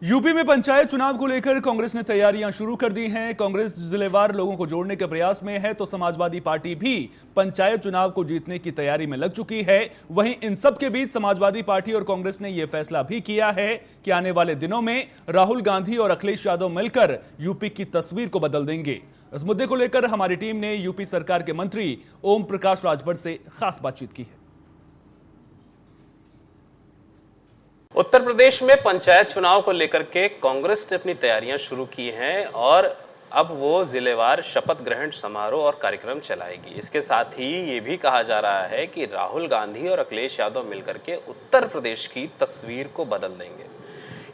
UP में पंचायत चुनाव को लेकर कांग्रेस ने तैयारियां शुरू कर दी हैं। कांग्रेस जिलेवार लोगों को जोड़ने के प्रयास में है तो समाजवादी पार्टी भी पंचायत चुनाव को जीतने की तैयारी में लग चुकी है। वहीं इन सब के बीच समाजवादी पार्टी और कांग्रेस ने यह फैसला भी किया है कि आने वाले दिनों में राहुल गांधी और अखिलेश यादव मिलकर यूपी की तस्वीर को बदल देंगे। इस मुद्दे को लेकर हमारी टीम ने यूपी सरकार के मंत्री ओम प्रकाश राजभर से खास बातचीत की है। उत्तर प्रदेश में पंचायत चुनाव को लेकर के कांग्रेस ने अपनी तैयारियां शुरू की हैं और अब वो जिलेवार शपथ ग्रहण समारोह और कार्यक्रम चलाएगी। इसके साथ ही ये भी कहा जा रहा है कि राहुल गांधी और अखिलेश यादव मिलकर के उत्तर प्रदेश की तस्वीर को बदल देंगे।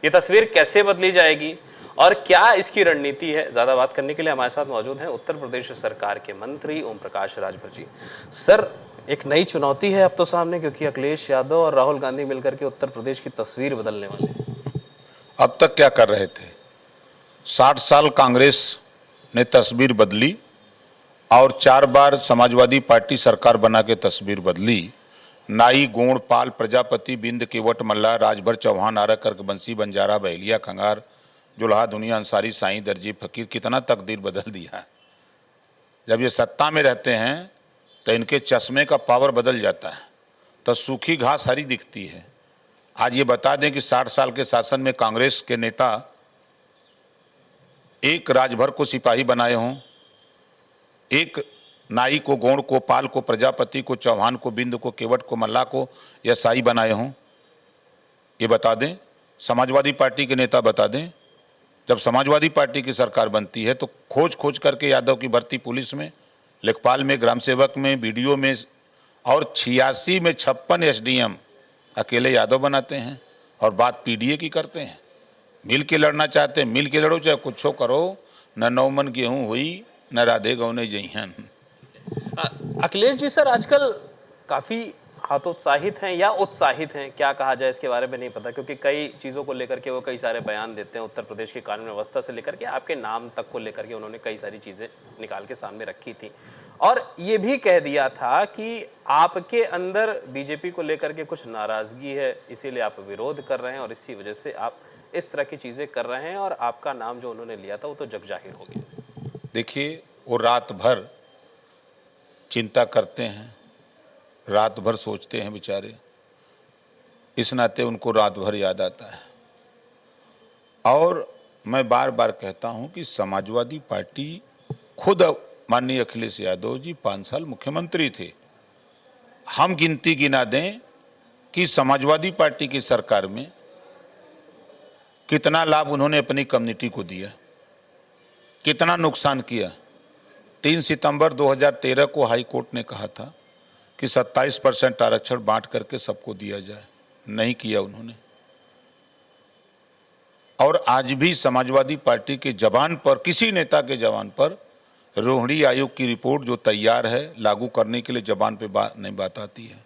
ये तस्वीर कैसे बदली जाएगी और क्या इसकी रणनीति है, ज्यादा बात करने के लिए हमारे साथ मौजूद हैं उत्तर प्रदेश सरकार के मंत्री ओम प्रकाश राजभर जी। सर, एक नई चुनौती है अब तो सामने, क्योंकि अखिलेश यादव और राहुल गांधी मिलकर के उत्तर प्रदेश की तस्वीर बदलने वाले हैं। अब तक क्या कर रहे थे? 60 साल कांग्रेस ने तस्वीर बदली और 4 बार समाजवादी पार्टी सरकार बना के तस्वीर बदली। नाई, गोंड, पाल, प्रजापति, बिंद, केवट, मल्ला, राजभर, चौहान, आरा, कर्क, बंसी, बंजारा, बहेलिया, खंगार, जुल्हा, दुनिया, अंसारी, साईं, दर्जी, फकीर, कितना तकदीर बदल दिया है। जब ये सत्ता में रहते हैं तो इनके चश्मे का पावर बदल जाता है, तो सूखी घास हरी दिखती है। आज ये बता दें कि 60 साल के शासन में कांग्रेस के नेता एक राजभर को सिपाही बनाए हों, एक नाई को, गोंड को, पाल को, प्रजापति को, चौहान को, बिंद को, केवट को, मल्ला को या साई बनाए हों। ये बता दें, समाजवादी पार्टी के नेता बता दें। जब समाजवादी पार्टी की सरकार बनती है तो खोज खोज करके यादव की भर्ती पुलिस में, लेखपाल में, ग्राम सेवक में, बीडीओ में और 86 में 56 एसडीएम अकेले यादव बनाते हैं और बात पीडीए की करते हैं। मिल के लड़ना चाहते हैं, मिल के लड़ो, चाहे कुछ करो। न 9 मन गेहूँ हुई, न राधे गौने जइहन। अखिलेश जी, सर आजकल काफी हतोत्साहित हैं या उत्साहित हैं, क्या कहा जाए इसके बारे में नहीं पता, क्योंकि कई चीज़ों को लेकर के वो कई सारे बयान देते हैं। उत्तर प्रदेश की कानून व्यवस्था से लेकर के आपके नाम तक को लेकर के उन्होंने कई सारी चीज़ें निकाल के सामने रखी थी और ये भी कह दिया था कि आपके अंदर बीजेपी को लेकर के कुछ नाराज़गी है, इसीलिए आप विरोध कर रहे हैं और इसी वजह से आप इस तरह की चीज़ें कर रहे हैं और आपका नाम जो उन्होंने लिया था वो तो जग जाहिर हो गया। देखिए, वो रात भर चिंता करते हैं, रात भर सोचते हैं बेचारे, इस नाते उनको रात भर याद आता है। और मैं बार बार कहता हूं कि समाजवादी पार्टी खुद, माननीय अखिलेश यादव जी 5 साल मुख्यमंत्री थे। हम गिनती गिना दें कि समाजवादी पार्टी की सरकार में कितना लाभ उन्होंने अपनी कम्युनिटी को दिया, कितना नुकसान किया। 3 सितंबर 2013 को हाई कोर्ट ने कहा था कि 27% आरक्षण बांट करके सबको दिया जाए, नहीं किया उन्होंने। और आज भी समाजवादी पार्टी के जवान पर, किसी नेता के जवान पर रोहिणी आयोग की रिपोर्ट जो तैयार है लागू करने के लिए, जवान पे नहीं बात आती है।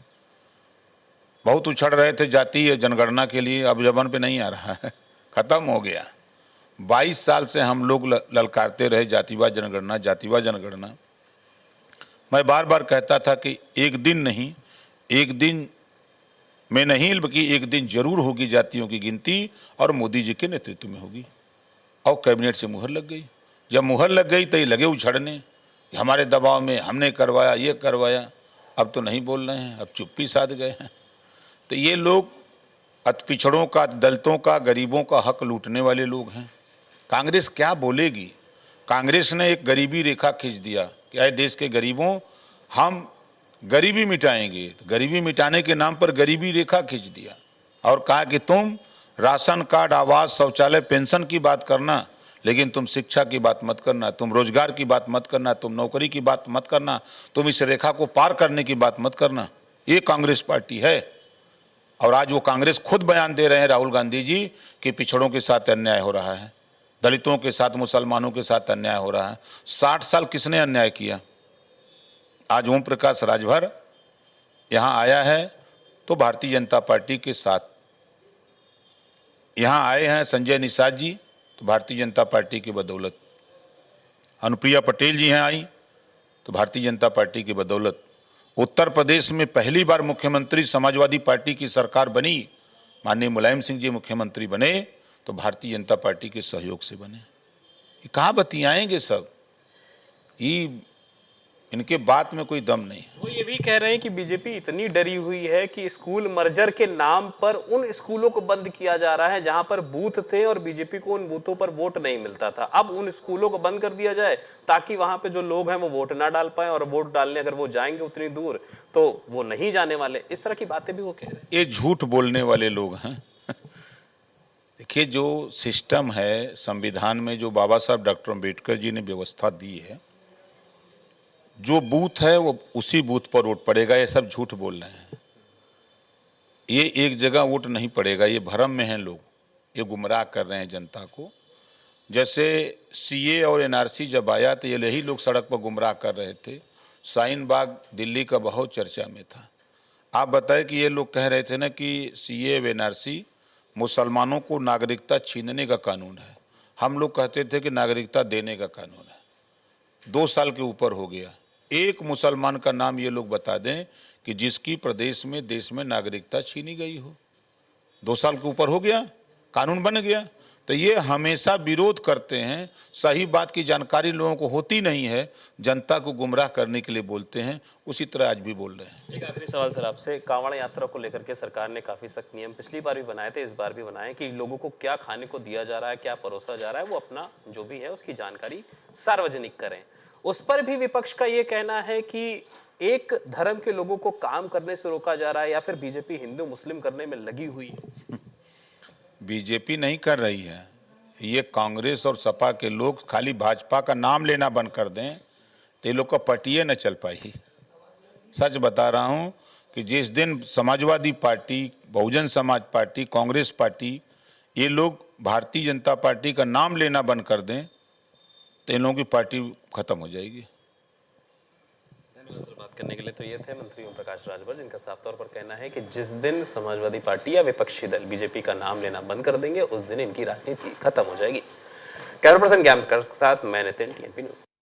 बहुत उछड़ रहे थे जातीय जनगणना के लिए, अब जवान पे नहीं आ रहा है, खत्म हो गया। 22 साल से हम लोग ललकारते रहे जातिवाद जनगणना, जातिवाद जनगणना। मैं बार बार कहता था कि एक दिन नहीं, एक दिन में नहीं बल्कि एक दिन जरूर होगी जातियों की गिनती और मोदी जी के नेतृत्व में होगी। और कैबिनेट से मुहर लग गई। जब मुहर लग गई तो ये लगे उछड़ने, हमारे दबाव में हमने करवाया, ये करवाया। अब तो नहीं बोल रहे हैं, अब चुप्पी साध गए हैं। तो ये लोग पिछड़ों का, दलितों का, गरीबों का हक लूटने वाले लोग हैं। कांग्रेस क्या बोलेगी? कांग्रेस ने एक गरीबी रेखा खींच दिया कि आए देश के गरीबों, हम गरीबी मिटाएंगे। तो गरीबी मिटाने के नाम पर गरीबी रेखा खींच दिया और कहा कि तुम राशन कार्ड, आवास, शौचालय, पेंशन की बात करना, लेकिन तुम शिक्षा की बात मत करना, तुम रोजगार की बात मत करना, तुम नौकरी की बात मत करना, तुम इस रेखा को पार करने की बात मत करना। ये कांग्रेस पार्टी है। और आज वो कांग्रेस खुद बयान दे रहे हैं, राहुल गांधी जी, कि पिछड़ों के साथ अन्याय हो रहा है, दलितों के साथ, मुसलमानों के साथ अन्याय हो रहा है। 60 साल किसने अन्याय किया? आज ओम प्रकाश राजभर यहाँ आया है तो भारतीय जनता पार्टी के साथ। यहाँ आए हैं संजय निषाद जी तो भारतीय जनता पार्टी की बदौलत। अनुप्रिया पटेल जी यहाँ आई तो भारतीय जनता पार्टी की बदौलत। उत्तर प्रदेश में पहली बार मुख्यमंत्री समाजवादी पार्टी की सरकार बनी, माननीय मुलायम सिंह जी मुख्यमंत्री बने तो भारतीय जनता पार्टी के सहयोग से बने। ये कहाँ बतियाएंगे सब, ये इनके बात में कोई दम नहीं है। वो ये भी कह रहे हैं कि बीजेपी इतनी डरी हुई है कि स्कूल मर्जर के नाम पर उन स्कूलों को बंद किया जा रहा है जहां पर बूथ थे और बीजेपी को उन बूथों पर वोट नहीं मिलता था। अब उन स्कूलों को बंद कर दिया जाए ताकि वहां पे जो लोग हैं वो वोट ना डाल पाए, और वोट डालने अगर वो जाएंगे उतनी दूर तो वो नहीं जाने वाले। इस तरह की बातें भी वो कह रहे हैं। ये झूठ बोलने वाले लोग हैं। देखिए, जो सिस्टम है संविधान में, जो बाबा साहब डॉक्टर अम्बेडकर जी ने व्यवस्था दी है, जो बूथ है वो उसी बूथ पर वोट पड़ेगा। ये सब झूठ बोल रहे हैं। ये एक जगह वोट नहीं पड़ेगा, ये भ्रम में हैं लोग, ये गुमराह कर रहे हैं जनता को। जैसे सीए और एनआरसी जब आया तो ये यही लोग सड़क पर गुमराह कर रहे थे। शाहीन बाग दिल्ली का बहुत चर्चा में था। आप बताएं कि ये लोग कह रहे थे ना कि सीए व एनआरसी मुसलमानों को नागरिकता छीनने का कानून है। हम लोग कहते थे कि नागरिकता देने का कानून है। 2 साल के ऊपर हो गया। एक मुसलमान का नाम ये लोग बता दें कि जिसकी प्रदेश में, देश में नागरिकता छीनी गई हो। 2 साल के ऊपर हो गया, कानून बन गया। तो ये हमेशा विरोध करते हैं, सही बात की जानकारी लोगों को होती नहीं है, जनता को गुमराह करने के लिए बोलते हैं। उसी तरह आज भी बोल रहे हैं। एक आखिरी सवाल सर आपसे, कांवड़ यात्रा को लेकर के सरकार ने काफी सख्त नियम पिछली बार भी बनाए थे, इस बार भी बनाए कि लोगों को क्या खाने को दिया जा रहा है, क्या परोसा जा रहा है, वो अपना जो भी है उसकी जानकारी सार्वजनिक करें। उस पर भी विपक्ष का ये कहना है कि एक धर्म के लोगों को काम करने से रोका जा रहा है, या फिर बीजेपी हिंदू मुस्लिम करने में लगी हुई है। बीजेपी नहीं कर रही है, ये कांग्रेस और सपा के लोग खाली भाजपा का नाम लेना बंद कर दें तो ये लोग का पार्टी न चल पाई। सच बता रहा हूं कि जिस दिन Samajwadi party, Bahujan Samaj party, Congress party, ये लोग भारतीय जनता पार्टी का नाम लेना बंद कर दें तो इन लोगों की पार्टी खत्म हो जाएगी। धन्यवाद सर बात करने के लिए। तो ये थे मंत्री ओम प्रकाश राजभर, जिनका साफ तौर पर कहना है कि जिस दिन समाजवादी पार्टी या विपक्षी दल बीजेपी का नाम लेना बंद कर देंगे उस दिन इनकी राजनीति खत्म हो जाएगी। कैमरा पर्सन ज्ञान के साथ मैं नितिन, टीएनपी न्यूज।